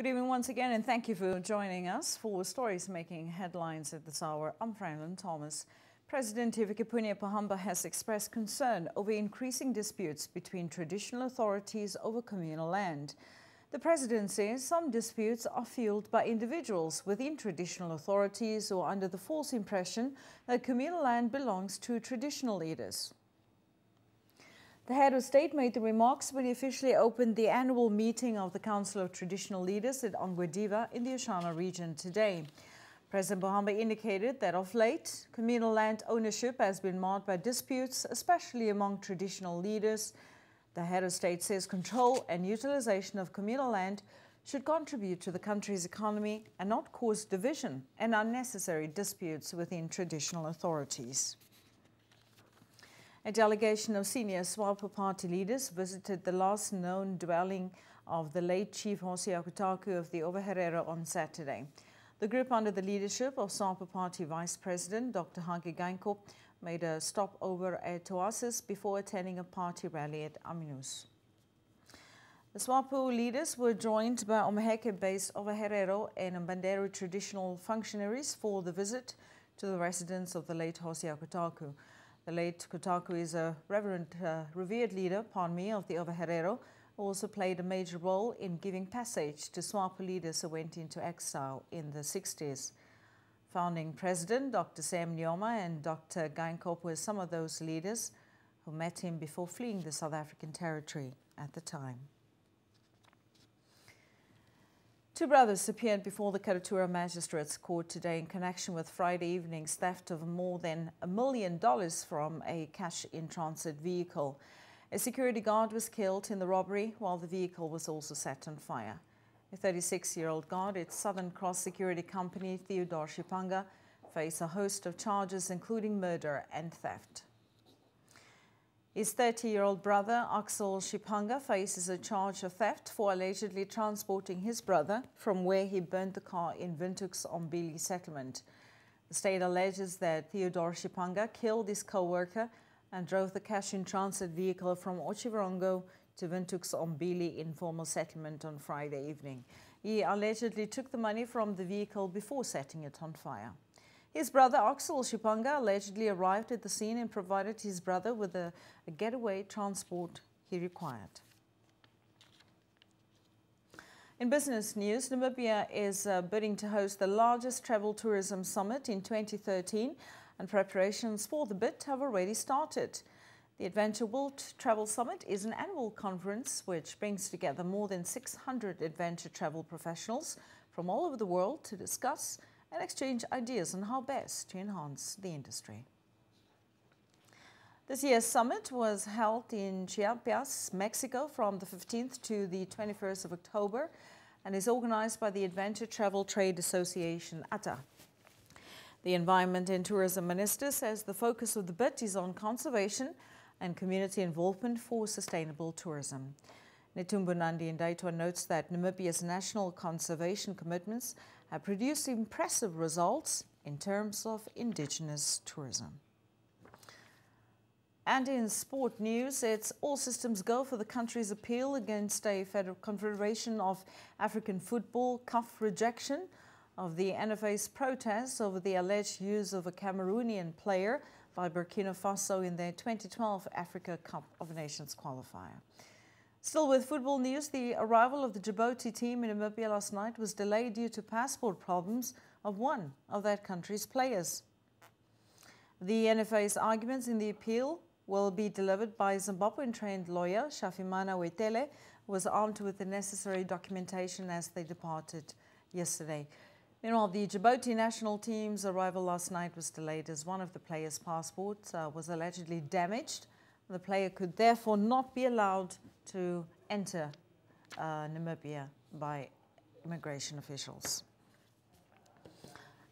Good evening once again, and thank you for joining us for stories making headlines at this hour. I'm Franklin Thomas. President Hifikepunye Pohamba has expressed concern over increasing disputes between traditional authorities over communal land. The president says some disputes are fueled by individuals within traditional authorities who are under the false impression that communal land belongs to traditional leaders. The head of state made the remarks when he officially opened the annual meeting of the Council of Traditional Leaders at Ongwediva in the Oshana region today. President Pohamba indicated that of late, communal land ownership has been marred by disputes, especially among traditional leaders. The head of state says control and utilization of communal land should contribute to the country's economy and not cause division and unnecessary disputes within traditional authorities. A delegation of senior SWAPO party leaders visited the last known dwelling of the late Chief Hosi Akutaku of the Ovaherero on Saturday. The group, under the leadership of SWAPO party Vice President Dr. Hage Geinkop, made a stopover at Oasis before attending a party rally at Aminus. The SWAPO leaders were joined by Omaheke-based Ovaherero and Mbandero traditional functionaries for the visit to the residence of the late Hosi Akutaku. The late Kutaku is a revered leader, of the Ovaherero, who also played a major role in giving passage to SWAPO leaders who went into exile in the 60s. Founding President Dr. Sam Nyoma and Dr. Geinkop were some of those leaders who met him before fleeing the South African territory at the time. Two brothers appeared before the Karatura Magistrates Court today in connection with Friday evening's theft of more than $1 million from a cash-in-transit vehicle. A security guard was killed in the robbery, while the vehicle was also set on fire. A 36-year-old guard at Southern Cross Security Company, Theodore Shipanga, faced a host of charges including murder and theft. His 30-year-old brother, Axel Shipanga, faces a charge of theft for allegedly transporting his brother from where he burned the car in Windhoek's Ombili settlement. The state alleges that Theodore Shipanga killed his co-worker and drove the cash-in-transit vehicle from Ochivarongo to Windhoek's Ombili informal settlement on Friday evening. He allegedly took the money from the vehicle before setting it on fire. His brother, Axel Shipanga, allegedly arrived at the scene and provided his brother with a getaway transport he required. In business news, Namibia is bidding to host the largest travel tourism summit in 2013, and preparations for the bid have already started. The Adventure World Travel Summit is an annual conference which brings together more than 600 adventure travel professionals from all over the world to discuss and exchange ideas on how best to enhance the industry. This year's summit was held in Chiapas, Mexico from the 15th to the 21st of October and is organized by the Adventure Travel Trade Association, ATA. The Environment and Tourism Minister says the focus of the bid is on conservation and community involvement for sustainable tourism. Netumbo Nandi-Ndaitwah notes that Namibia's national conservation commitments have produced impressive results in terms of indigenous tourism. And in sport news, it's all systems go for the country's appeal against a Federal Confederation of African Football CAF rejection of the NFA's protests over the alleged use of a Cameroonian player by Burkina Faso in their 2012 Africa Cup of Nations qualifier. Still with football news, the arrival of the Djibouti team in Namibia last night was delayed due to passport problems of one of that country's players. The NFA's arguments in the appeal will be delivered by Zimbabwean-trained lawyer Shafimana Wetele, who was armed with the necessary documentation as they departed yesterday. Meanwhile, the Djibouti national team's arrival last night was delayed as one of the players' passports was allegedly damaged. The player could therefore not be allowed to enter Namibia by immigration officials.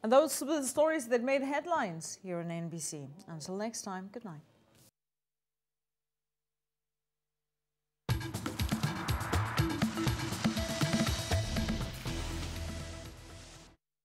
And those were the stories that made headlines here on NBC. Until next time, good night.